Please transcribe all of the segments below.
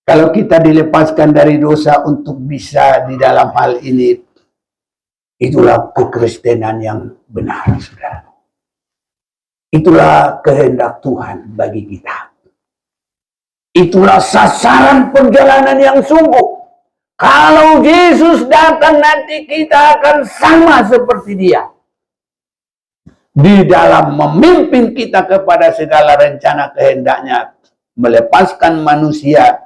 Kalau kita dilepaskan dari dosa untuk bisa di dalam hal ini, itulah kekristenan yang benar, saudara. Itulah kehendak Tuhan bagi kita. Itulah sasaran perjalanan yang sungguh. Kalau Yesus datang nanti kita akan sama seperti dia. Di dalam memimpin kita kepada segala rencana kehendaknya. Melepaskan manusia,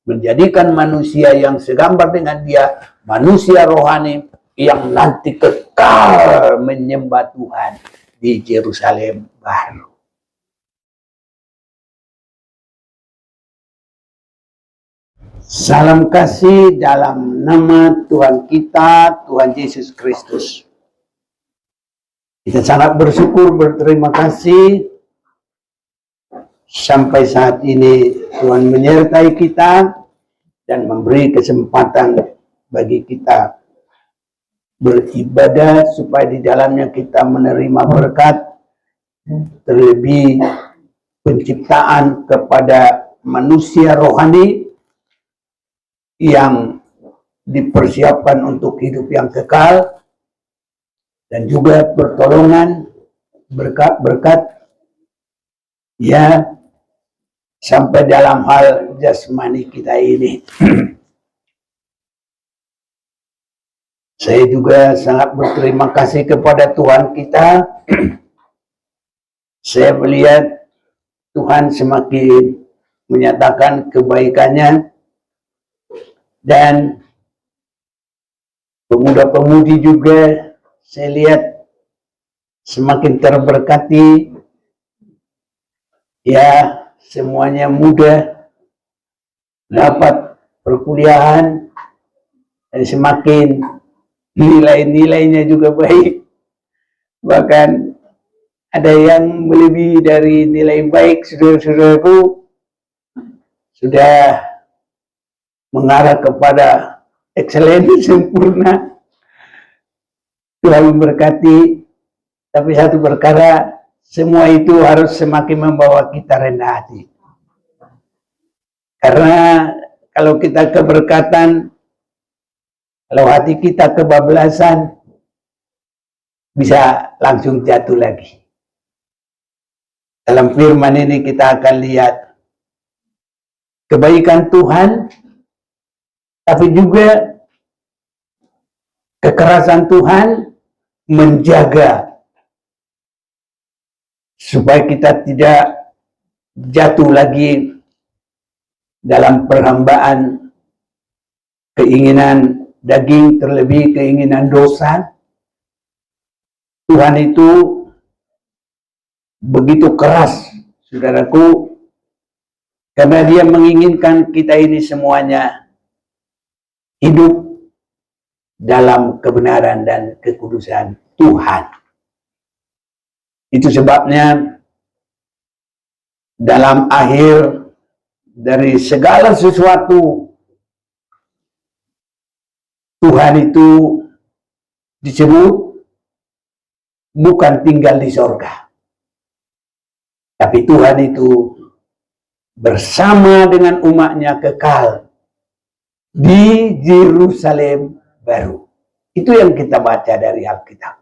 menjadikan manusia yang segambar dengan dia, manusia rohani yang nanti kekal menyembah Tuhan di Yerusalem baru. Salam kasih dalam nama Tuhan kita, Tuhan Yesus Kristus. Kita sangat bersyukur, berterima kasih. Sampai saat ini Tuhan menyertai kita dan memberi kesempatan bagi kita beribadah supaya di dalamnya kita menerima berkat, terlebih penciptaan kepada manusia rohani yang dipersiapkan untuk hidup yang kekal, dan juga pertolongan berkat-berkat ya sampai dalam hal jasmani kita ini. Saya juga sangat berterima kasih kepada Tuhan kita. Saya melihat Tuhan semakin menyatakan kebaikannya, dan pemuda-pemudi juga saya lihat semakin terberkati. Ya, semuanya muda, dapat perkuliahan, dan semakin nilai-nilainya juga baik. Bahkan ada yang melebihi dari nilai baik. Saudara-saudaraku sudah mengarah kepada excellence sempurna. Tuhan memberkati. Tapi satu perkara, semua itu harus semakin membawa kita rendah hati. Karena kalau kita keberkatan, kalau hati kita kebablasan, bisa langsung jatuh lagi. Dalam firman ini kita akan lihat kebaikan Tuhan, tapi juga kekerasan Tuhan menjaga supaya kita tidak jatuh lagi dalam perhambaan keinginan daging, terlebih keinginan dosa. Tuhan itu begitu keras, saudaraku, karena dia menginginkan kita ini semuanya hidup dalam kebenaran dan kekudusan Tuhan. Itu sebabnya dalam akhir dari segala sesuatu, Tuhan itu disebut bukan tinggal di sorga, tapi Tuhan itu bersama dengan umatnya kekal di Yerusalem baru. Itu yang kita baca dari Alkitab.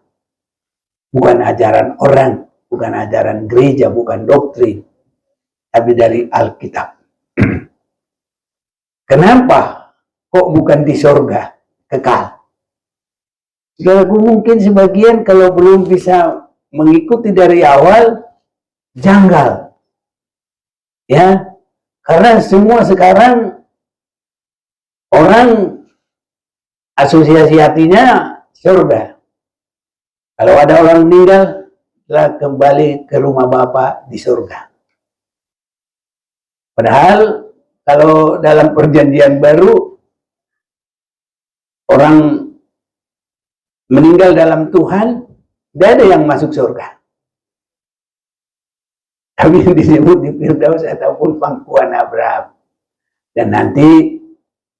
Bukan ajaran orang, bukan ajaran gereja, bukan doktrin, tapi dari Alkitab. Kenapa kok bukan di sorga kekal? Saudaraku, mungkin sebagian kalau belum bisa mengikuti dari awal, janggal. Ya, karena semua sekarang orang asosiasi hatinya surga. Kalau ada orang meninggal, telah kembali ke rumah Bapa di surga. Padahal kalau dalam perjanjian baru, orang meninggal dalam Tuhan, tidak ada yang masuk surga. Tapi yang disebut di Firdaus ataupun pangkuan Abraham. Dan nanti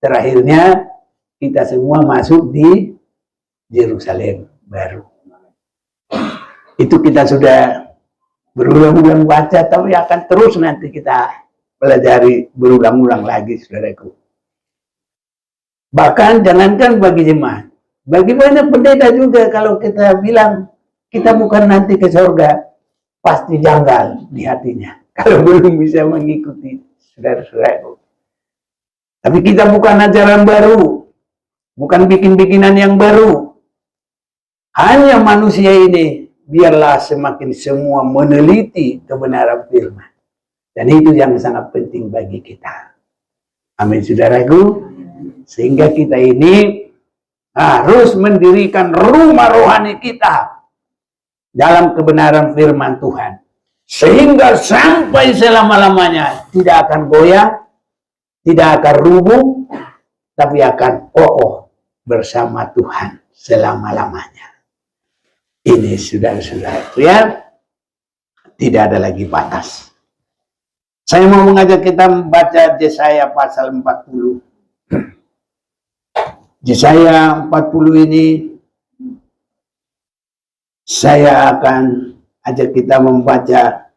terakhirnya kita semua masuk di Yerusalem baru. Itu kita sudah berulang-ulang baca, tapi akan terus nanti kita pelajari berulang-ulang lagi, saudaraku. Bahkan jangankan bagi jemaat, bagi banyak pendeta juga kalau kita bilang kita bukan nanti ke surga, pasti janggal di hatinya kalau belum bisa mengikuti saudara-saudaraku. Tapi kita bukan ajaran baru, bukan bikin-bikinan yang baru. Hanya manusia ini biarlah semakin semua meneliti kebenaran firman. Dan itu yang sangat penting bagi kita. Amin, saudaraku. Sehingga kita ini harus mendirikan rumah rohani kita dalam kebenaran firman Tuhan. Sehingga sampai selama-lamanya tidak akan goyah, tidak akan rubuh, tapi akan kokoh bersama Tuhan selama-lamanya. Ini saudara-saudara, ya, tidak ada lagi batas. Saya mau mengajak kita membaca Yesaya pasal 40. Yesaya 40 ini saya akan ajak kita membaca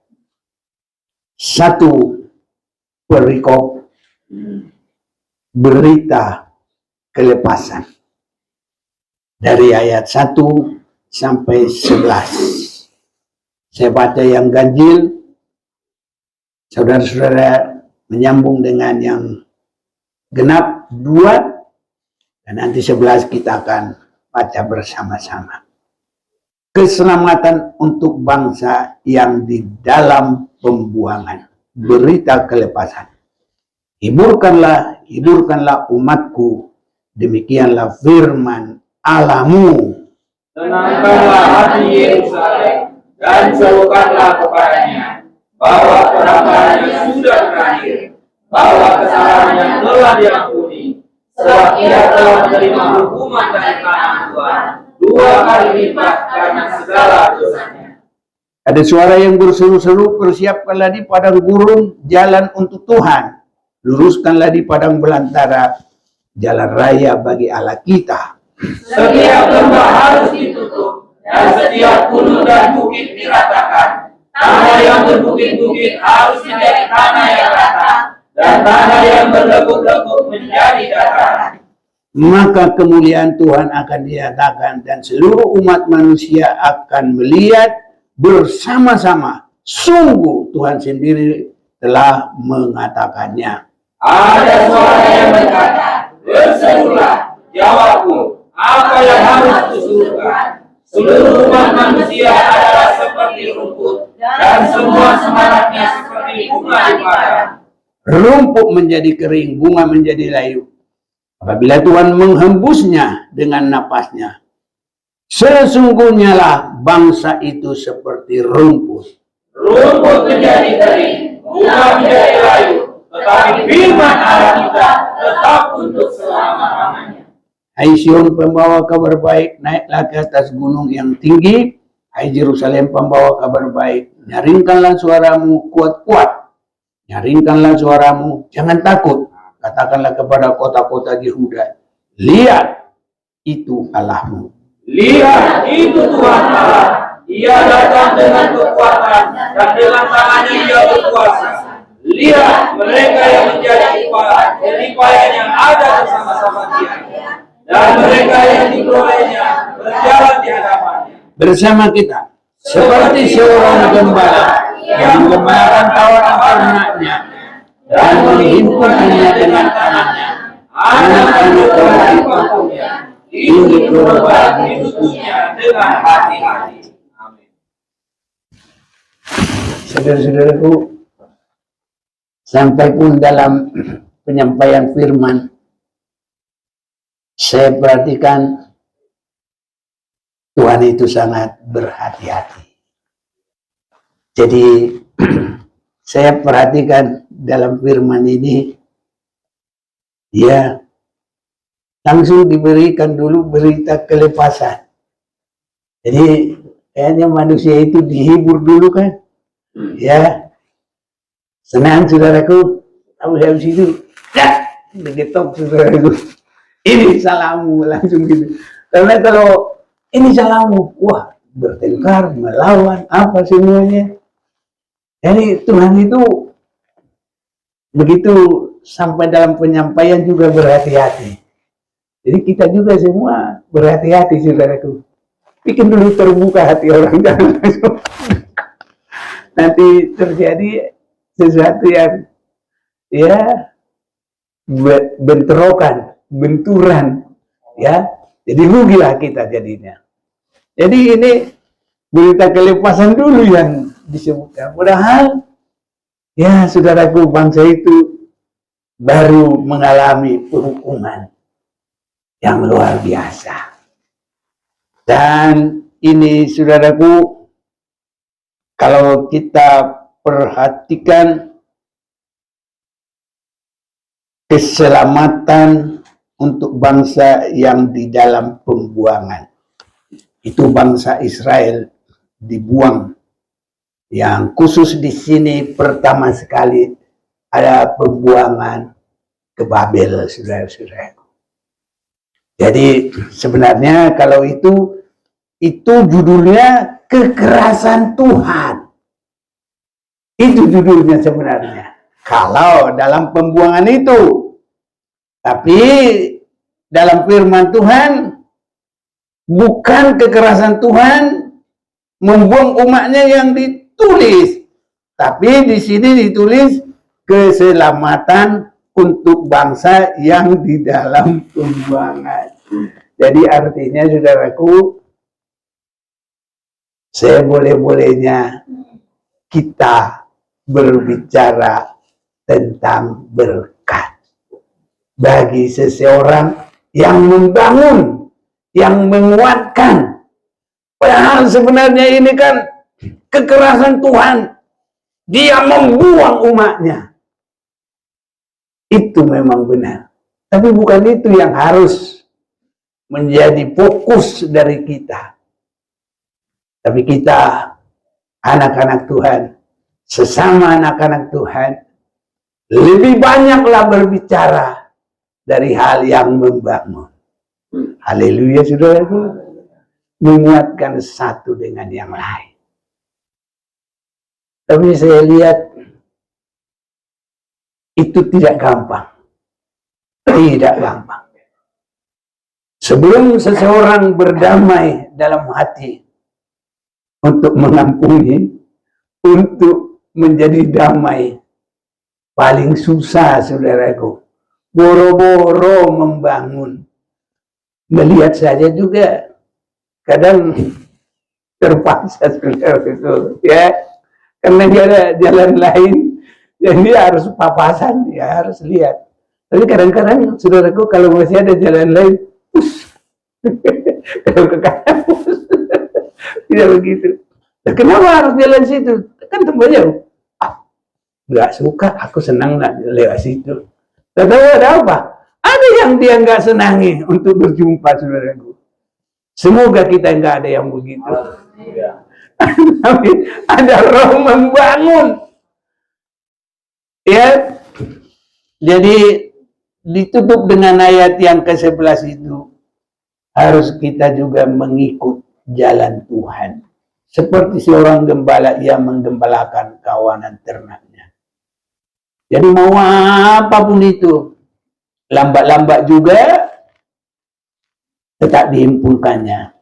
satu perikop berita kelepasan dari ayat 1 sampai 11. Saya baca yang ganjil, saudara-saudara menyambung dengan yang genap 2, dan nanti 11 kita akan baca bersama-sama. Keselamatan untuk bangsa yang di dalam pembuangan, berita kelepasan. Hiburkanlah, hiburkanlah umatku, demikianlah firman Allahmu. Tenangkanlah hati Yerusalem dan serukanlah kepadanya bahwa penampakannya sudah berakhir, bahwa kesalahannya telah diampuni, sebab ia telah menerima hukuman dari tangan Tuhan 2 kali lipat karena segala dosanya. Ada suara yang berseru-seru, persiapkanlah di padang gurun jalan untuk Tuhan, luruskanlah di padang belantara jalan raya bagi Allah kita. Setiap lembah harus ditutup dan setiap gunung dan bukit diratakan. Tanah yang berbukit-bukit harus menjadi tanah yang rata, dan tanah yang berlekuk-lekuk menjadi dataran. Maka kemuliaan Tuhan akan dinyatakan dan seluruh umat manusia akan melihat bersama-sama. Sungguh Tuhan sendiri telah mengatakannya. Ada suara yang berkata, berserulah, jawabku, apa yang harus kusuruhkan? Seluruh umat manusia adalah seperti rumput, dan semua semangatnya seperti bunga di padang. Rumput menjadi kering, bunga menjadi layu, apabila Tuhan menghembusnya dengan napasnya. Sesungguhnya lah bangsa itu seperti rumput. Rumput menjadi kering, bunga menjadi layu, tetapi firman Allah kita tetap untuk selama-lamanya. Hai Sion, pembawa kabar baik, naiklah ke atas gunung yang tinggi. Hai Yerusalem, pembawa kabar baik, nyaringkanlah suaramu kuat-kuat. Nyaringkanlah suaramu, jangan takut. Katakanlah kepada kota-kota Yehuda, lihat, itu Allahmu. Lihat, itu Tuhan Allah. Ia datang dengan kekuatan dan dengan tangannya ia berkuasa. Lihat, mereka yang menjadi jeripayanya ada bersama-sama dia. Dan mereka yang diperolehnya berjalan di hadapannya. Bersama kita, seperti seorang gembala yang menggembalakan kawanan ternaknya dan menghimpunnya dengan tangannya. Anak-anak telah dipangkunya, induk korban ditutupnya dengan hati-hati. Amin. Saudara-saudaraku, sampai pun dalam penyampaian firman, saya perhatikan Tuhan itu sangat berhati-hati. Jadi saya perhatikan dalam firman ini, ya langsung diberikan dulu berita kelepasan. Jadi kayaknya manusia itu dihibur dulu kan, ya senang saudaraku, habis itu, ya begitu saudaraku. Ini salahmu, langsung gitu. Karena kalau ini salahmu, wah bertengkar, melawan, apa semuanya. Jadi Tuhan itu begitu sampai dalam penyampaian juga berhati-hati. Jadi kita juga semua berhati-hati, saudaraku. Bikin dulu terbuka hati orang, jangan langsung nanti terjadi sesuatu yang ya bentrokan, benturan, ya. Jadi rugilah kita jadinya. Jadi ini berita kelepasan dulu yang disebutkan. Padahal ya saudaraku, bangsa itu baru mengalami penghukuman yang luar biasa. Dan ini saudaraku, kalau kita perhatikan keselamatan untuk bangsa yang di dalam pembuangan, itu bangsa Israel dibuang. Yang khusus di sini pertama sekali ada pembuangan ke Babel, saudara-saudara. Jadi sebenarnya kalau itu judulnya kekerasan Tuhan. Itu judulnya sebenarnya. Kalau dalam pembuangan itu. Tapi dalam firman Tuhan, bukan kekerasan Tuhan membuang umatnya yang ditulis. Tapi di sini ditulis keselamatan untuk bangsa yang di dalam pembuangan. Jadi artinya saudaraku, seboleh-bolehnya kita berbicara tentang berkat bagi seseorang yang membangun, yang menguatkan. Padahal sebenarnya ini kan kekerasan Tuhan. Dia membuang umatnya. Itu memang benar. Tapi bukan itu yang harus menjadi fokus dari kita. Tapi kita, anak-anak Tuhan, sesama anak-anak Tuhan, lebih banyaklah berbicara dari hal yang membangun. Haleluya, saudaraku. Menguatkan satu dengan yang lain. Tapi saya lihat itu tidak gampang. Tidak gampang. Sebelum seseorang berdamai dalam hati untuk mengampuni, untuk menjadi damai, paling susah, saudaraku. Boro-boro membangun. Melihat saja juga kadang terpaksa, saudaraku, ya. Karena dia ada jalan lain, jadi harus papasan, ya harus lihat. Tapi kadang-kadang, saudaraku, kalau masih ada jalan lain, kalau ke kanan, tidak begitu. Nah, kenapa harus jalan situ? Kan tempat jauh. Nggak suka, aku senang lewat situ. Tahu ada apa? Ada yang dia nggak senangi untuk berjumpa, saudaraku. Semoga kita nggak ada yang begitu. Tapi ada roh membangun. Ya, jadi ditutup dengan ayat yang ke-11 itu. Harus kita juga mengikut jalan Tuhan. Seperti seorang gembala yang menggembalakan kawanan ternaknya. Jadi mau apapun itu, lambat-lambat juga tetap dihimpunkannya.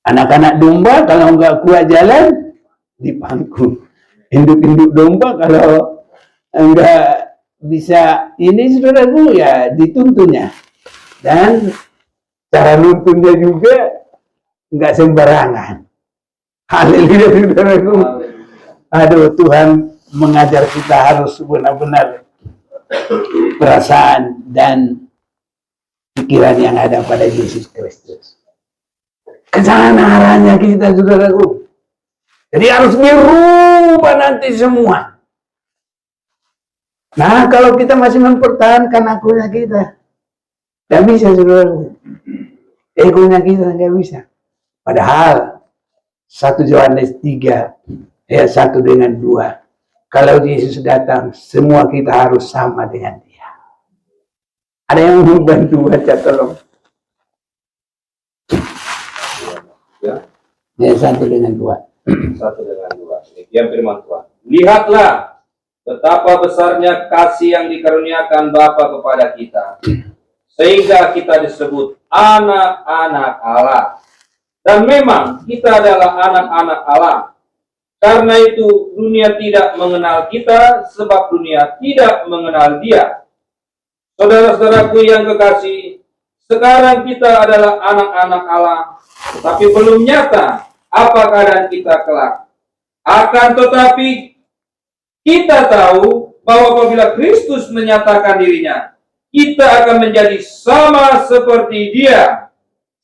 Anak-anak domba kalau nggak kuat jalan, dipangku. Induk-induk domba kalau enggak bisa ini, saudaraku, ya dituntunnya. Dan cara nuntunnya juga enggak sembarangan. Haleluya, saudaraku. Aduh, Tuhan mengajar kita harus benar-benar perasaan dan pikiran yang ada pada Yesus Kristus. Ke sana arahnya kita, saudaraku. Jadi harus dirubah nanti semua. Nah, kalau kita masih mempertahankan akunya kita, tidak bisa, saudara. Egonya kita tidak bisa. Padahal 1 Yohanes 3 ayat 1 dengan 2, kalau Yesus datang, semua kita harus sama dengan dia. Ada yang membantu baca, tolong. Ya. Ayat 1 dengan 2. 1 dengan 2. Demikian firman Tuhan. Lihatlah betapa besarnya kasih yang dikaruniakan Bapa kepada kita, sehingga kita disebut anak-anak Allah. Dan memang kita adalah anak-anak Allah. Karena itu dunia tidak mengenal kita, sebab dunia tidak mengenal Dia. Saudara-saudaraku yang kekasih, sekarang kita adalah anak-anak Allah, tapi belum nyata apa keadaan kita kelak. Akan tetapi kita tahu bahwa apabila Kristus menyatakan dirinya, kita akan menjadi sama seperti Dia,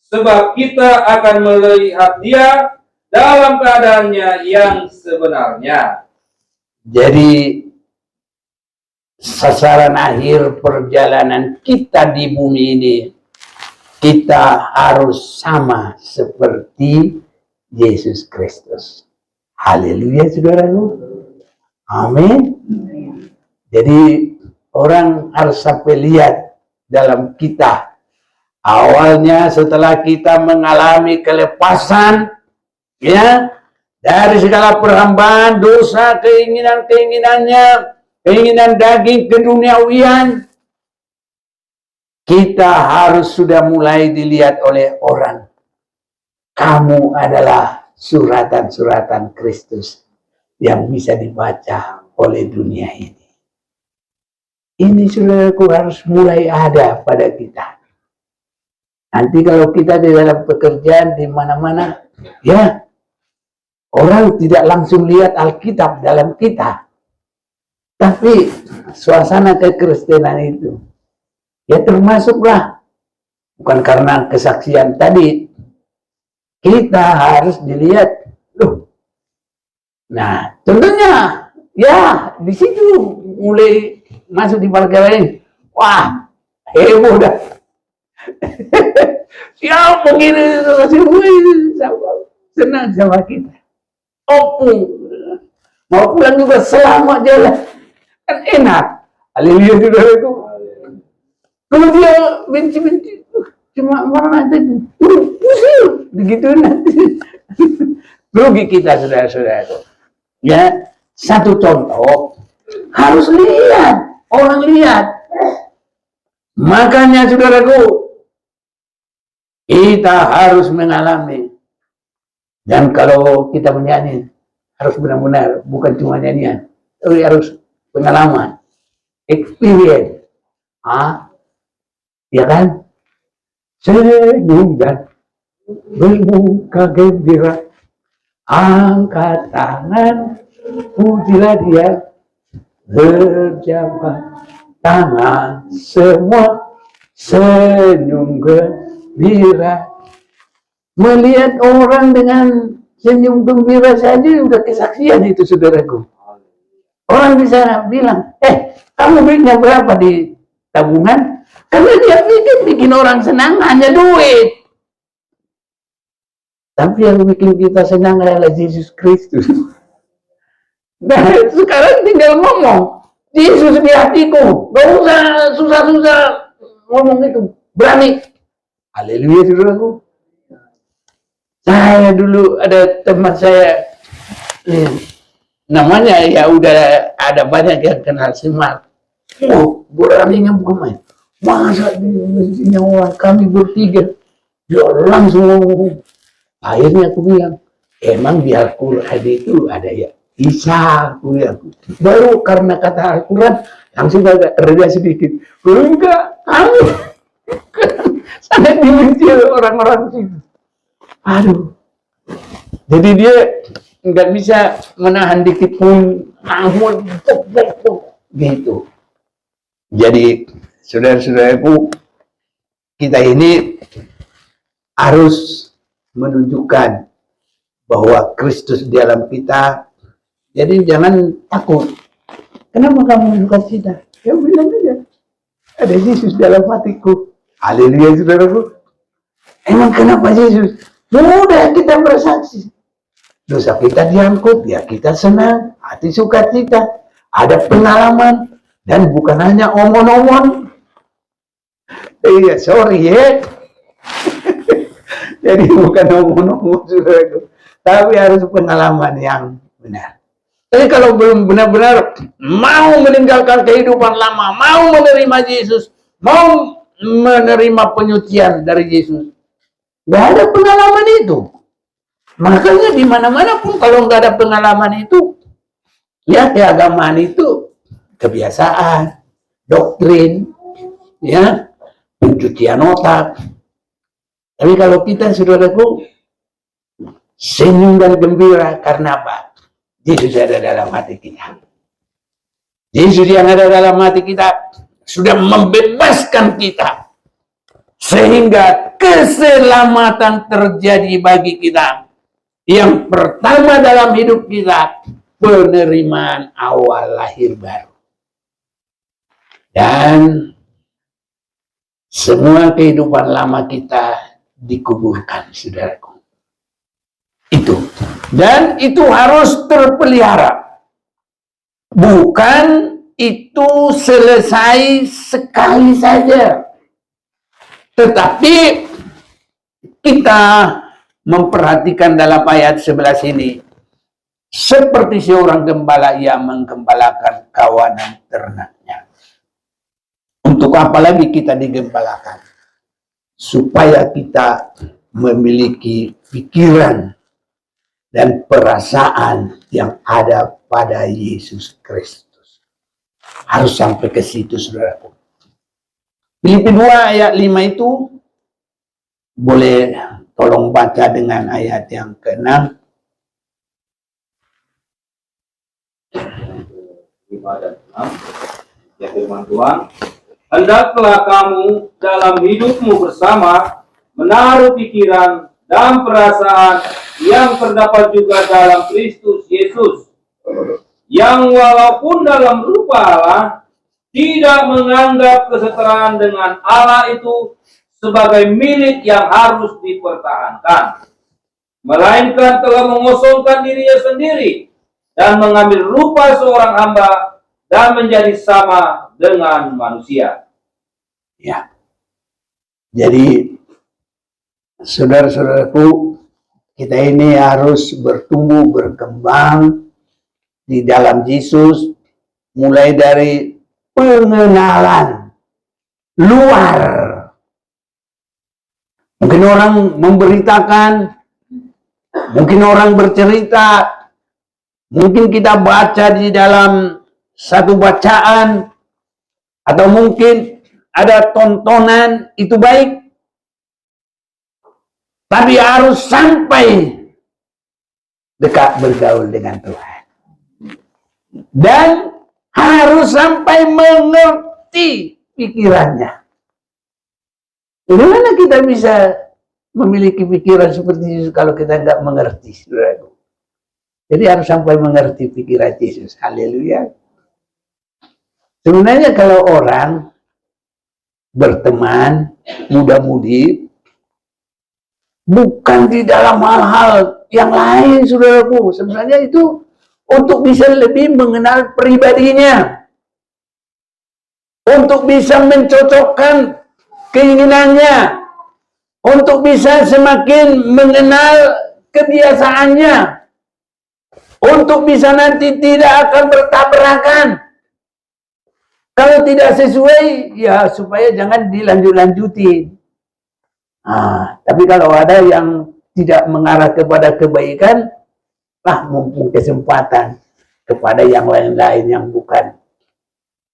sebab kita akan melihat Dia dalam keadaannya yang sebenarnya. Jadi sasaran akhir perjalanan kita di bumi ini, kita harus sama seperti Yesus Kristus. Haleluya, saudaraku. Amin. Jadi orang harus sampai lihat dalam kita. Awalnya setelah kita mengalami kelepasan, ya, dari segala perhambaan, dosa, keinginan-keinginannya, keinginan daging, keduniawian, kita harus sudah mulai dilihat oleh orang. Kamu adalah suratan-suratan Kristus yang bisa dibaca oleh dunia ini. Ini saudaraku harus mulai ada pada kita. Nanti kalau kita di dalam pekerjaan di mana-mana, ya, orang tidak langsung lihat Alkitab dalam kita. Tapi suasana kekristenan itu, ya termasuklah, bukan karena kesaksian tadi, kita harus dilihat, loh. Nah, tentunya, ya, di situ mulai masuk di parkiran lain. Wah, heboh dah. Ya, begini, senang sama kita. Mau pulang juga selamat jalan. Kan enak. Haleluya, saudaraku. Kalau dia benci-benci, cuma marah nanti, pusing, begitu nanti. Rugi kita, saudara-saudara. Ya, satu contoh, harus lihat, orang lihat. Makanya, saudaraku, kita harus mengalami. Dan kalau kita menyanyi, harus benar-benar, bukan cuma nyanyian, tapi harus pengalaman, experience. Ya kan? Senyum dan bermuka gembira, angkat tangan, pujilah Dia, berjabat tangan, semua senyum gembira. Melihat orang dengan senyum gembira saja udah kesaksian itu, saudaraku. Orang bisa bilang, kamu belinya berapa di tabungan? Karena dia bikin orang senang hanya duit. Tapi yang bikin kita senang adalah Yesus Kristus. Nah, sekarang tinggal ngomong, Yesus di hatiku. Gak usah susah-susah ngomong itu. Berani. Haleluya, saudaraku. Saya dulu ada teman saya, namanya ya udah ada banyak yang kenal Semar. Beraninya bukan main. Masa di nyawa kami bertiga, dia langsung ngomong. Akhirnya aku bilang, emang di Al-Quran itu ada ya Isa, aku bilang. Baru karena kata Al-Quran, langsung agak reda sedikit. Enggak, kamu sangat dibenci orang-orang situ. Aduh, jadi dia nggak bisa menahan dikit pun, namun gitu. Jadi saudara-saudaraku, kita ini harus menunjukkan bahwa Kristus di dalam kita. Jadi jangan takut. Kenapa kamu suka cita? Ya bilang aja, ada Yesus dalam hatiku. Haleluya, saudaraku. Emang kenapa Yesus? Mudah kita bersaksi. Dosa kita diangkut, ya kita senang, hati sukacita, ada pengalaman, dan bukan hanya omon-omon. Iya, sorry ya. Jadi bukan omon-omon, saudaraku, tapi harus pengalaman yang benar. Tapi kalau belum benar-benar mau meninggalkan kehidupan lama, mau menerima Yesus, mau menerima penyucian dari Yesus, nggak ada pengalaman itu. Makanya di mana-mana pun kalau nggak ada pengalaman itu, ya keagamaan itu kebiasaan, doktrin, ya pencucian otak. Tapi kalau kita, saudaraku, senyum dan gembira karena apa? Yesus ada dalam hati kita. Yesus yang ada dalam hati kita sudah membebaskan kita sehingga keselamatan terjadi bagi kita. Yang pertama dalam hidup kita, penerimaan awal lahir baru. Dan semua kehidupan lama kita dikuburkan, saudaraku. Itu. Dan itu harus terpelihara. Bukan itu selesai sekali saja. Tetapi kita memperhatikan dalam ayat 11 ini, seperti seorang gembala yang menggembalakan kawanan ternaknya. Untuk apa lagi kita digembalakan? Supaya kita memiliki pikiran dan perasaan yang ada pada Yesus Kristus. Harus sampai ke situ, saudaraku. Filipi 2 ayat 5 itu, boleh tolong baca dengan ayat yang ke-6. Ya firman Tuhan, hendaklah kamu dalam hidupmu bersama menaruh pikiran dan perasaan yang terdapat juga dalam Kristus Yesus, yang walaupun dalam rupa Allah tidak menganggap kesetaraan dengan Allah itu sebagai milik yang harus dipertahankan, melainkan telah mengosongkan dirinya sendiri dan mengambil rupa seorang hamba dan menjadi sama dengan manusia. Ya. Jadi saudara-saudaraku, kita ini harus bertumbuh, berkembang di dalam Yesus, mulai dari pengenalan luar. Mungkin orang memberitakan, mungkin orang bercerita, mungkin kita baca di dalam satu bacaan, atau mungkin ada tontonan, itu baik. Tapi harus sampai dekat bergaul dengan Tuhan. Dan harus sampai mengerti pikirannya. Bagaimana kita bisa memiliki pikiran seperti Yesus kalau kita nggak mengerti, saudaraku? Jadi harus sampai mengerti pikiran Yesus. Haleluya. Sebenarnya kalau orang berteman, muda-mudi, bukan di dalam hal-hal yang lain, saudaraku. Sebenarnya itu untuk bisa lebih mengenal pribadinya, untuk bisa mencocokkan keinginannya, untuk bisa semakin mengenal kebiasaannya, untuk bisa nanti tidak akan bertabrakan. Kalau tidak sesuai, ya supaya jangan dilanjut-lanjutin. Tapi kalau ada yang tidak mengarah kepada kebaikan, mumpung kesempatan kepada yang lain-lain yang bukan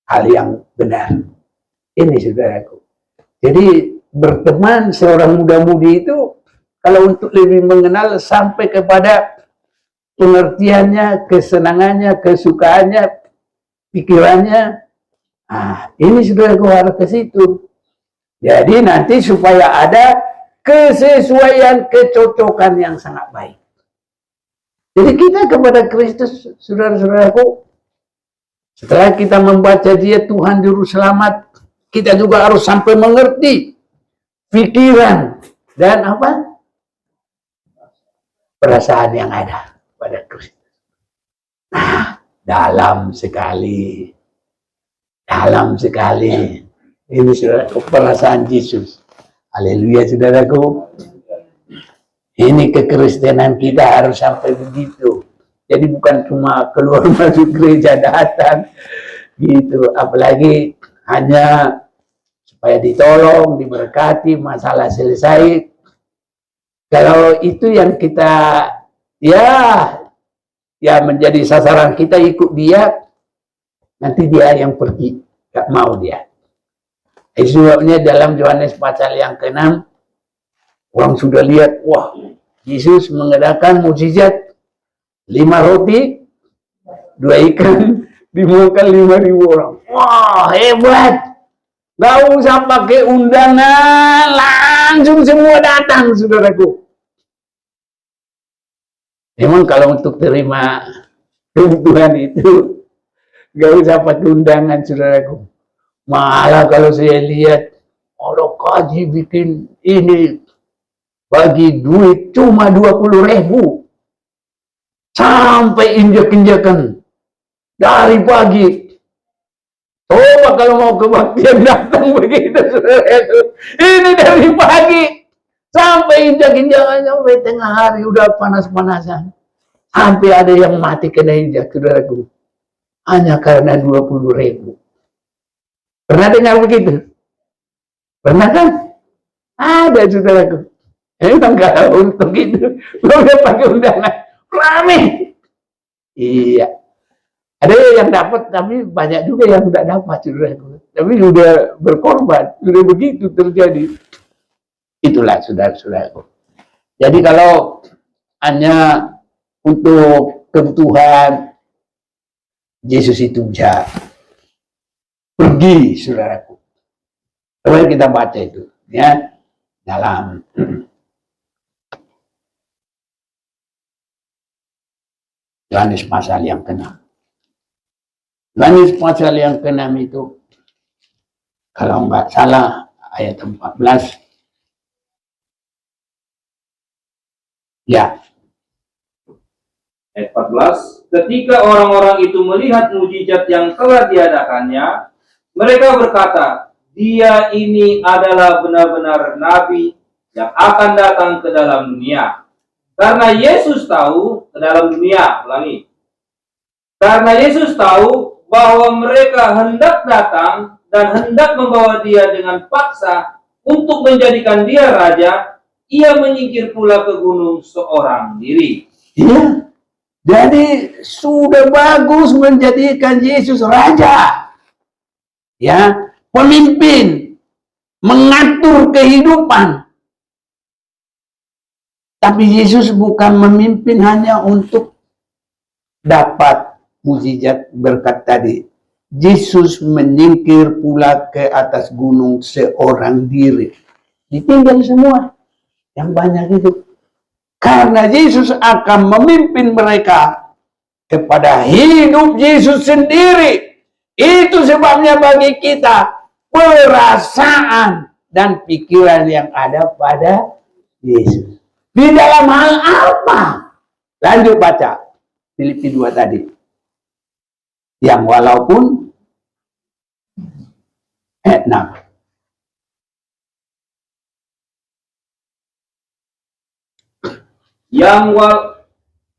hal yang benar. Ini, saudaraku. Jadi berteman seorang muda-mudi itu, kalau untuk lebih mengenal sampai kepada pengertiannya, kesenangannya, kesukaannya, pikirannya, ini saudaraku harus ke situ. Jadi nanti supaya ada kesesuaian, kecocokan yang sangat baik. Jadi kita kepada Kristus, saudara-saudaraku, setelah kita membaca Dia Tuhan Juru Selamat, kita juga harus sampai mengerti pikiran dan perasaan yang ada pada Kristus. Dalam sekali. Ini saudara, perasaan Yesus. Haleluya, saudaraku. Ini kekristenan kita harus sampai begitu. Jadi bukan cuma keluar masuk gereja datang gitu, apalagi hanya supaya ditolong, diberkati, masalah selesai. Kalau itu yang kita ya menjadi sasaran kita, ikut dia, nanti dia yang pergi, gak mau dia. Itu sebabnya dalam Yohanes pasal yang ke-6, orang sudah lihat, wah, Yesus mengadakan mukjizat 5 roti, 2 ikan, dimakan 5.000 orang. Wah, hebat. Gak usah pakai undangan, langsung semua datang, saudaraku. Memang kalau untuk terima kebutuhan itu, gak usah pakai undangan, saudaraku. Malah kalau saya lihat, orang kaji bikin ini, bagi duit cuma 20.000. Sampai injek-injekan dari pagi. Coba kalau mau kebaktian datang begitu, saudaraku. Ini dari pagi sampai injak-injakan, sampai tengah hari udah panas-panasan. Sampai ada yang mati kena injak, saudaraku. Hanya karena 20.000. Pernah dengar begitu? Pernah kan? Ada, saudaraku. Emang kalau untuk itu, belum pakai undangan. Rame. Iya. Ada yang dapat, tapi banyak juga yang tidak dapat, saudaraku. Tapi sudah berkorban, sudah begitu terjadi. Itulah, saudara-saudaraku. Jadi kalau hanya untuk kebutuhan, Yesus itu bisa pergi, saudaraku. Coba kita baca itu, ya, dalam Yohanes pasal yang ke-6. Yohanes pasal yang ke-6 itu, kalau nggak salah, ayat 14. Ya. Ayat 14. Ketika orang-orang itu melihat mujizat yang telah diadakannya, mereka berkata, dia ini adalah benar-benar nabi yang akan datang ke dalam dunia. Karena Yesus tahu ke dalam dunia, ulangi. Karena Yesus tahu bahwa mereka hendak datang dan hendak membawa dia dengan paksa untuk menjadikan dia raja, ia menyingkir pula ke gunung seorang diri. Iya. Jadi sudah bagus menjadikan Yesus raja. Ya, pemimpin, mengatur kehidupan. Tapi Yesus bukan memimpin hanya untuk dapat mukjizat berkat tadi. Yesus menyingkir pula ke atas gunung seorang diri. Ditinggal semua. Yang banyak itu. Karena Yesus akan memimpin mereka kepada hidup Yesus sendiri. Itu sebabnya bagi kita perasaan dan pikiran yang ada pada Yesus. Di dalam hal apa? Lanjut baca Filipi 2 tadi. Yang walaupun ayat 6.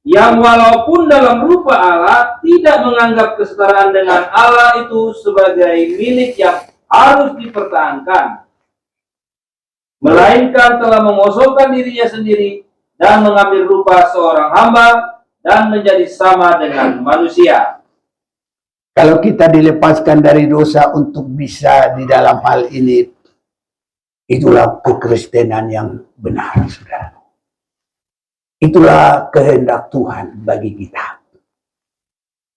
Yang walaupun dalam rupa Allah tidak menganggap kesetaraan dengan Allah itu sebagai milik yang harus dipertahankan, melainkan telah mengosongkan dirinya sendiri dan mengambil rupa seorang hamba dan menjadi sama dengan manusia. Kalau kita dilepaskan dari dosa untuk bisa di dalam hal ini, itulah kekristenan yang benar, saudara. Itulah kehendak Tuhan bagi kita.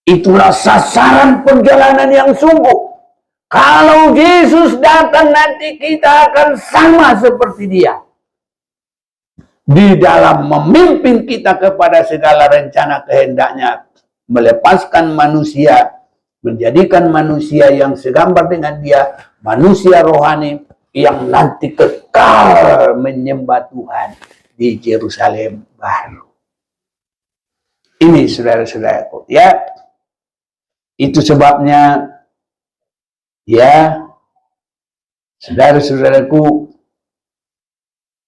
Itulah sasaran perjalanan yang sungguh. Kalau Yesus datang nanti kita akan sama seperti dia. Di dalam memimpin kita kepada segala rencana kehendaknya. Melepaskan manusia. Menjadikan manusia yang segambar dengan dia. Manusia rohani yang nanti kekal menyembah Tuhan di Yerusalem baru. Ini saudara-saudaraku, ya. Itu sebabnya, ya, saudara-saudaraku,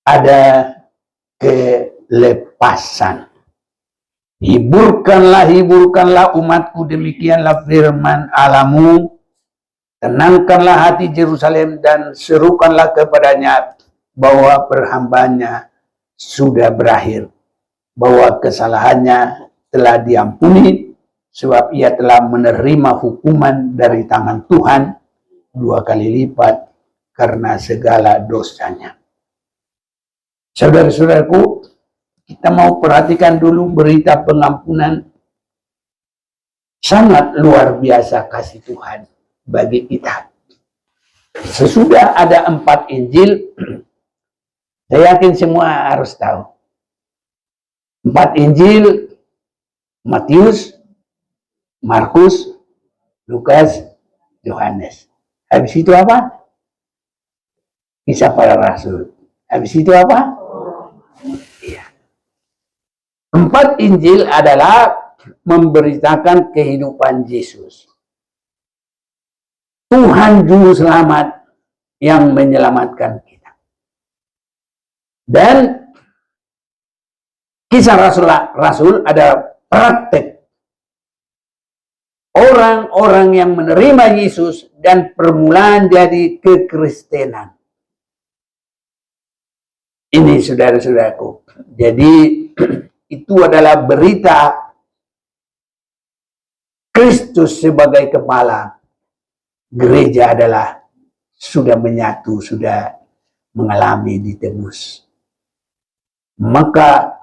ada kelepasan. Hiburkanlah, hiburkanlah umatku, demikianlah firman Allahmu. Tenangkanlah hati Yerusalem dan serukanlah kepadanya bahwa perhambaannya sudah berakhir, bahwa kesalahannya telah diampuni, sebab ia telah menerima hukuman dari tangan Tuhan 2 kali lipat karena segala dosanya. Saudara-saudaraku, kita mau perhatikan dulu berita pengampunan. Sangat luar biasa kasih Tuhan bagi kita. Sesudah ada 4 Injil, saya yakin semua harus tahu. 4 Injil, Matius, Markus, Lukas, Yohanes. Habis itu apa? Kisah para Rasul. Habis itu apa? Iya. 4 Injil adalah memberitakan kehidupan Yesus. Tuhan Juru Selamat yang menyelamatkan kita. Dan kisah Rasul ada praktek orang-orang yang menerima Yesus dan permulaan jadi kekristenan. Ini saudara-saudaraku. Jadi itu adalah berita Kristus sebagai kepala. Gereja adalah sudah menyatu, sudah mengalami ditebus. Maka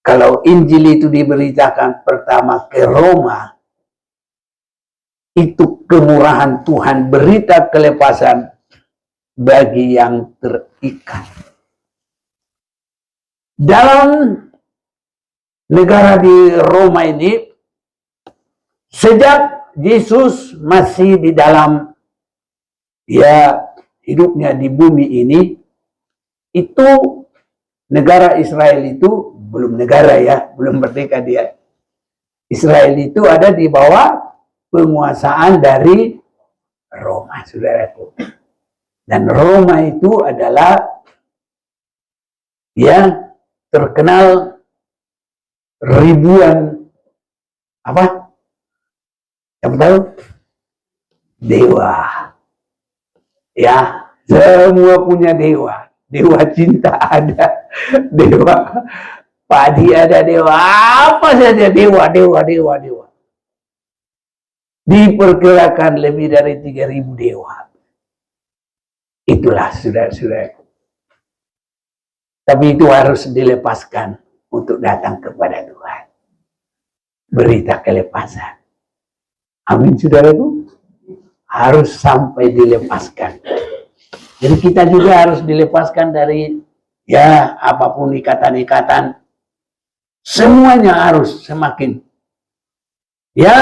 kalau Injil itu diberitakan pertama ke Roma, itu kemurahan Tuhan, berita kelepasan bagi yang terikat. Dalam negara di Roma ini, sejak Yesus masih di dalam hidupnya di bumi ini, itu negara Israel itu belum negara belum merdeka dia. Israel itu ada di bawah penguasaan dari Roma, saudaraku. Dan Roma itu adalah terkenal ribuan Siapa tahu? Dewa. Semua punya dewa. Dewa cinta ada, dewa padi ada, dewa apa saja, dewa. Diperkirakan lebih dari 3.000 dewa. Itulah saudara-saudara. Tapi itu harus dilepaskan untuk datang kepada Tuhan. Berita kelepasan. Amin, saudaraku. Harus sampai dilepaskan. Jadi kita juga harus dilepaskan dari apapun ikatan-ikatan. Semuanya harus semakin.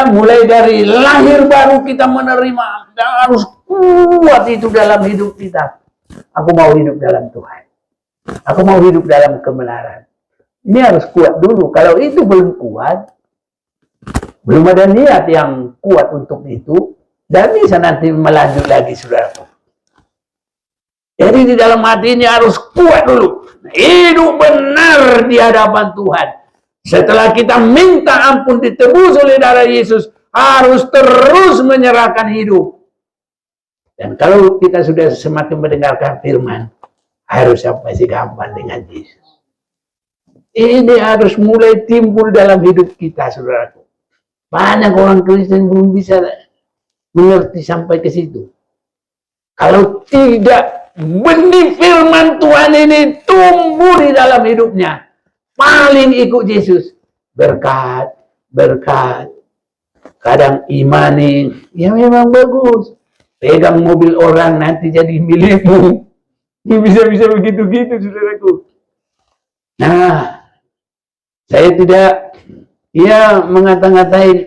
Mulai dari lahir baru kita menerima. Harus kuat itu dalam hidup kita. Aku mau hidup dalam Tuhan. Aku mau hidup dalam kebenaran. Ini harus kuat dulu. Kalau itu belum kuat, belum ada niat yang kuat untuk itu, dan bisa nanti melanjut lagi, saudaraku. Jadi di dalam hati ini harus kuat dulu. Hidup benar di hadapan Tuhan. Setelah kita minta ampun ditebus oleh darah Yesus, harus terus menyerahkan hidup. Dan kalau kita sudah semakin mendengarkan firman, harus sampai segampang dengan Yesus. Ini harus mulai timbul dalam hidup kita, saudaraku. Banyak orang Kristen belum bisa mengerti sampai ke situ. Kalau tidak benih firman Tuhan ini tumbuh di dalam hidupnya, paling ikut Yesus. Berkat. Kadang imani, memang bagus. Pegang mobil orang nanti jadi milikmu. Bisa begitu-gitu, saudaraku. Nah, saya tidak mengata-ngatain.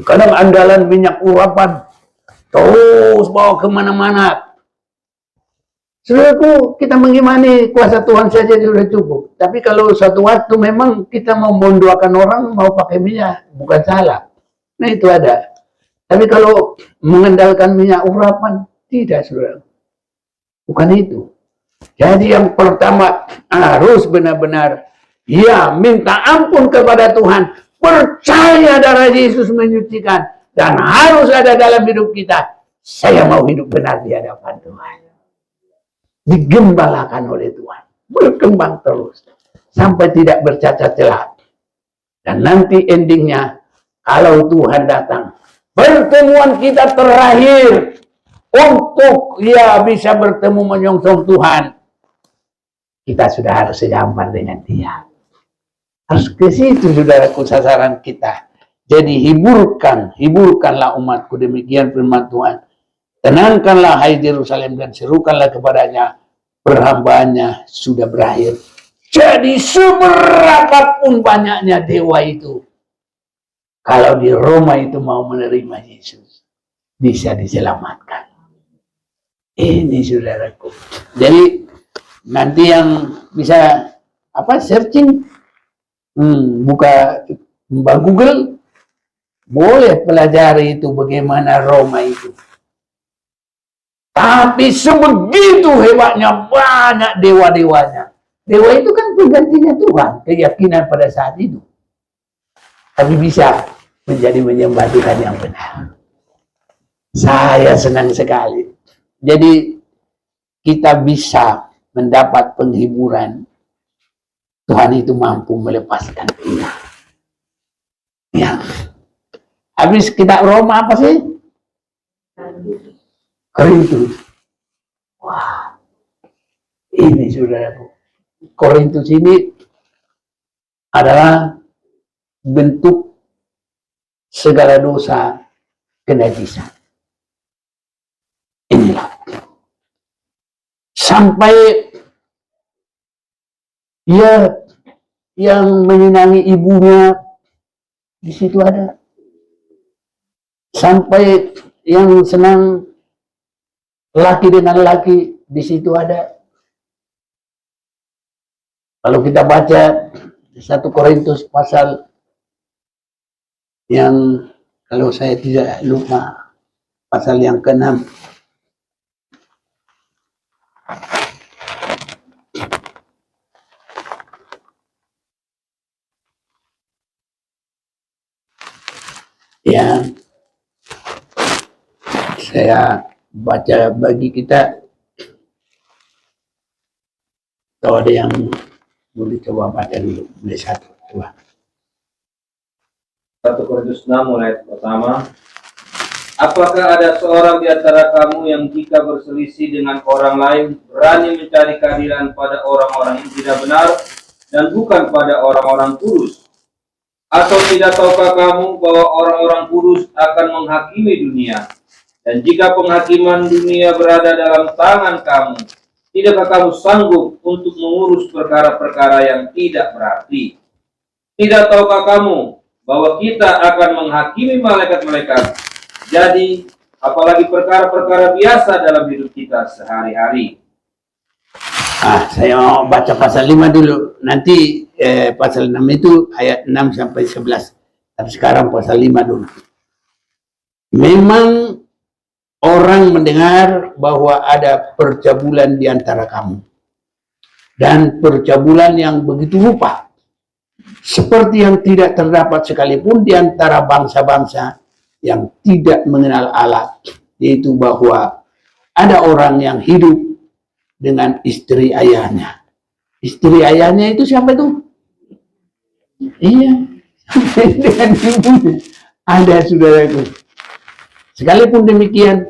Kadang andalan minyak urapan terus bawa kemana-mana. Saudaraku, kita mengimani kuasa Tuhan saja sudah cukup. Tapi kalau suatu waktu memang kita mau mendoakan orang, mau pakai minyak, bukan salah. Nah itu ada. Tapi kalau mengandalkan minyak urapan, tidak, saudara. Bukan itu. Jadi yang pertama harus benar-benar Ya, minta ampun kepada Tuhan. Percaya darah Yesus menyucikan. Dan harus ada dalam hidup kita. Saya mau hidup benar di hadapan Tuhan. Digembalakan oleh Tuhan. Berkembang terus. Sampai tidak bercacat celah. Dan nanti endingnya, kalau Tuhan datang, pertemuan kita terakhir untuk bisa bertemu menyongsong Tuhan, kita sudah harus sejaman dengan Dia. Harus ke situ, saudaraku, sasaran kita. Jadi hiburkanlah umatku, demikian firman Tuhan. Tenangkanlah hai Yerusalem dan serukanlah kepadanya, perhambaannya sudah berakhir. Jadi seberapapun banyaknya dewa itu, kalau di Roma itu mau menerima Yesus, bisa diselamatkan. Ini saudaraku. Jadi nanti yang bisa searching, buka Google, boleh pelajari itu bagaimana Roma itu. Tapi sebegitu hebatnya, banyak dewa-dewanya. Dewa itu kan penggantinya Tuhan, keyakinan pada saat itu. Tapi bisa menjadi menyembah Tuhan yang benar. Saya senang sekali. Jadi kita bisa mendapat penghiburan. Tuhan itu mampu melepaskan kita. Ya. Habis kita Roma apa sih? Korintus. Wah. Ini saudaraku. Korintus ini adalah bentuk segala dosa kenajisan. Inilah. Sampai yang menyenangi ibunya di situ ada. Sampai yang senang laki dengan laki di situ ada. Kalau kita baca 1 Korintus pasal yang, kalau saya tidak lupa, pasal yang ke-6. Ya, saya baca bagi kita. Kalau ada yang boleh coba baca dulu, boleh satu, coba. 1 Korintus 6 mulai pertama. Apakah ada seorang di antara kamu yang jika berselisih dengan orang lain berani mencari keadilan pada orang-orang yang tidak benar dan bukan pada orang-orang kudus? Atau tidak tahukah kamu bahwa orang-orang kudus akan menghakimi dunia? Dan jika penghakiman dunia berada dalam tangan kamu, tidakkah kamu sanggup untuk mengurus perkara-perkara yang tidak berarti? Tidak tahukah kamu bahwa kita akan menghakimi malaikat-malaikat? Jadi, apalagi perkara-perkara biasa dalam hidup kita sehari-hari. Saya mau baca pasal 5 dulu. Nanti pasal 6 itu ayat 6 sampai 11. Tapi sekarang pasal 5 dulu. Memang orang mendengar bahwa ada percabulan di antara kamu. Dan percabulan yang begitu rupa. Seperti yang tidak terdapat sekalipun di antara bangsa-bangsa yang tidak mengenal Allah, yaitu bahwa ada orang yang hidup dengan istri ayahnya. Istri ayahnya itu siapa itu? Iya, dengan ibunya. Ada, saudaraku. Sekalipun demikian,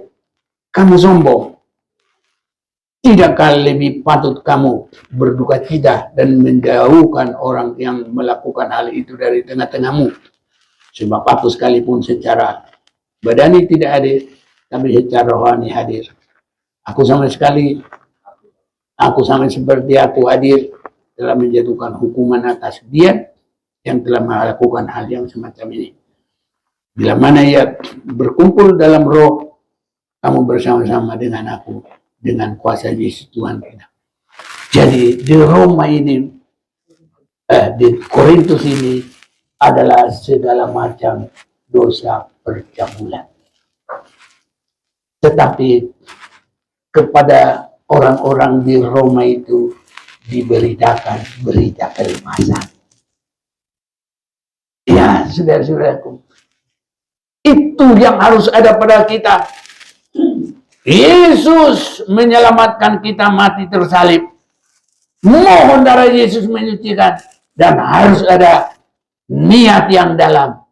kamu sombong. Tidakkah lebih patut kamu berduka cita dan menjauhkan orang yang melakukan hal itu dari tengah-tengahmu? Sebab aku sekalipun secara badani tidak hadir, tapi secara rohani hadir. Aku sama seperti aku hadir telah menjatuhkan hukuman atas dia yang telah melakukan hal yang semacam ini. Bila mana ia berkumpul dalam roh, kamu bersama-sama dengan aku, dengan kuasa Yesus Tuhan kita. Jadi di Roma ini, di Korintus ini adalah segala macam dosa percabulan. Tetapi kepada orang-orang di Roma itu diberitakan berita kelepasan. Ya, saudara-saudaraku, itu yang harus ada pada kita. Yesus menyelamatkan kita mati tersalib. Mohon darah Yesus menyucikan. Dan harus ada niat yang dalam.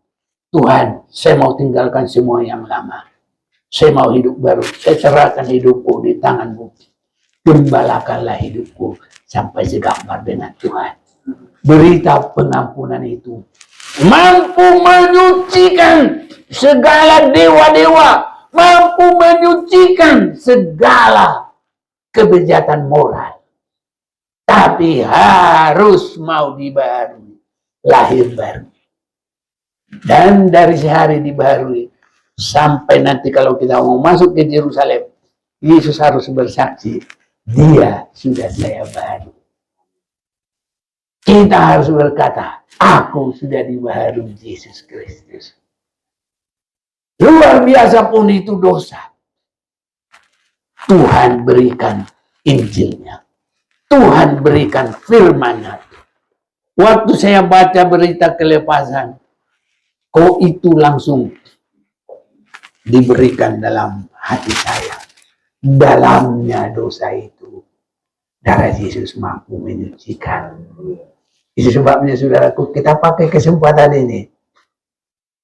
Tuhan, saya mau tinggalkan semua yang lama. Saya mau hidup baru. Saya serahkan hidupku di tangan-Mu. Gembalakanlah hidupku sampai segambar dengan Tuhan. Berita pengampunan itu mampu menyucikan segala dewa-dewa, mampu menyucikan segala kebejatan moral. Tapi harus mau dibarui, lahir baru. Dan dari sehari dibarui, sampai nanti kalau kita mau masuk ke Yerusalem, Yesus harus bersaksi, Dia sudah saya baru. Kita harus berkata, aku sudah dibaharui Yesus Kristus. Luar biasa pun itu dosa. Tuhan berikan Injilnya. Tuhan berikan firman-Nya. Waktu saya baca berita kelepasan, kok itu langsung diberikan dalam hati saya. Dalamnya dosa itu, darah Yesus mampu menyucikan. Itu sebabnya saudaraku, kita pakai kesempatan ini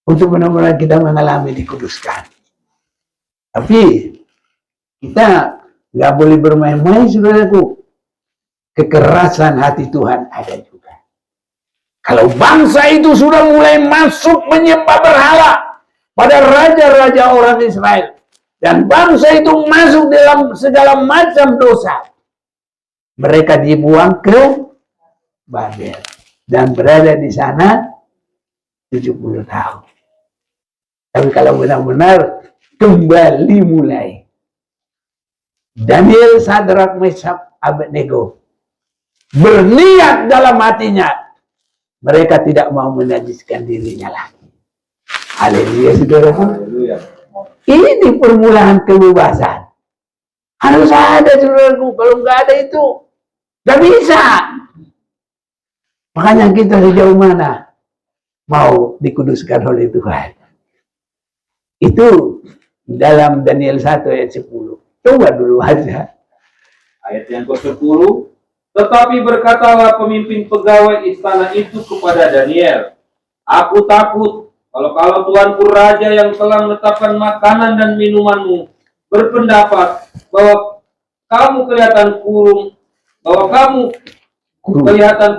untuk benar-benar kita mengalami dikuduskan. Tapi kita nggak boleh bermain-main, saudaraku. Kekerasan hati Tuhan ada juga. Kalau bangsa itu sudah mulai masuk menyembah berhala pada raja-raja orang Israel, dan bangsa itu masuk dalam segala macam dosa, mereka dibuang ke Babel dan berada di sana 70 tahun. Tapi kalau benar-benar kembali mulai, Daniel, Sadrak, Meshach, Abednego berniat dalam hatinya, mereka tidak mau menajiskan dirinya lagi. Haleluya, saudara. Ini permulaan kebebasan. Harus ada, saudaraku. Kalau nggak ada itu, nggak bisa. Makanya kita sejauh mana mau dikuduskan oleh Tuhan. Itu dalam Daniel 1 ayat 10. Coba dulu aja. Ayat yang ke-10. Tetapi berkatalah pemimpin pegawai istana itu kepada Daniel, aku takut kalau Tuanku Raja yang telah menetapkan makanan dan minumanmu berpendapat bahwa kamu kelihatan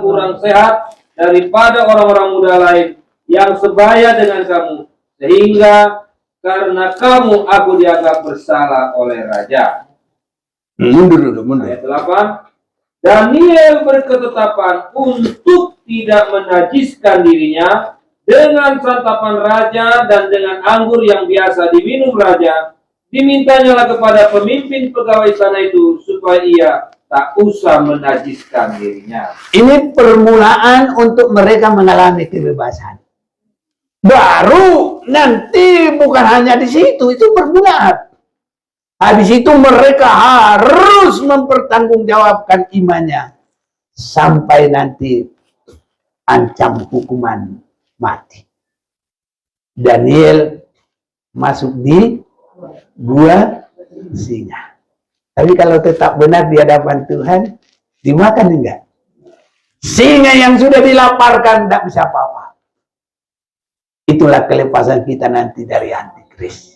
kurang sehat daripada orang-orang muda lain yang sebaya dengan kamu, sehingga karena kamu aku dianggap bersalah oleh raja. Mundur. Ayat 8. Daniel berketetapan untuk tidak menajiskan dirinya dengan santapan raja dan dengan anggur yang biasa diminum raja. Dimintanyalah kepada pemimpin pegawai istana itu supaya ia tak usah menajiskan dirinya. Ini permulaan untuk mereka mengalami kebebasan. Baru nanti bukan hanya di situ, itu permulaan. Habis itu mereka harus mempertanggungjawabkan imannya sampai nanti ancam hukuman mati. Daniel masuk di gua singa. Tapi kalau tetap benar di hadapan Tuhan, dimakan enggak? Singa yang sudah dilaparkan tidak bisa apa-apa. Itulah kelepasan kita nanti dari antikris.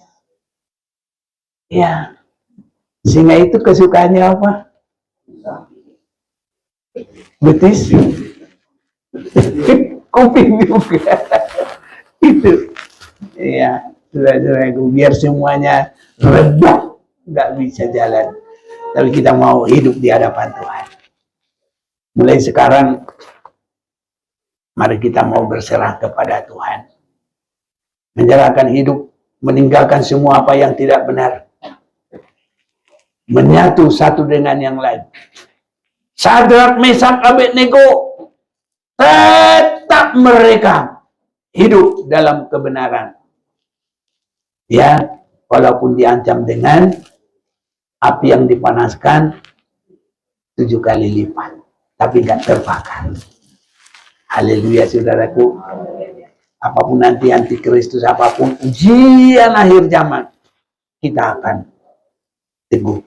Ya, singa itu kesukaannya apa? Betis, kuping juga. Itu, ya, saudara-saudaraku, biar semuanya reda, nggak bisa jalan. Tapi kita mau hidup di hadapan Tuhan. Mulai sekarang, mari kita mau berserah kepada Tuhan. Menyerahkan hidup, meninggalkan semua apa yang tidak benar. Menyatu satu dengan yang lain. Sadrak, Meshach, Abednego, tetap mereka hidup dalam kebenaran. Ya, walaupun diancam dengan api yang dipanaskan 7 kali lipat. tapi nggak terbakar. Haleluya saudaraku. Apapun nanti antikristus, apapun ujian akhir zaman, kita akan teguh.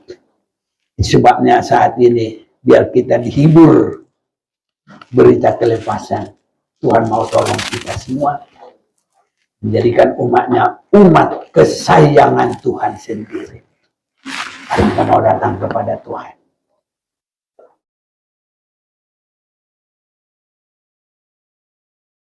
Sebabnya saat ini biar kita dihibur berita kelepasan. Tuhan mau tolong kita semua, menjadikan umatnya umat kesayangan Tuhan sendiri. Mari kita mau datang kepada Tuhan.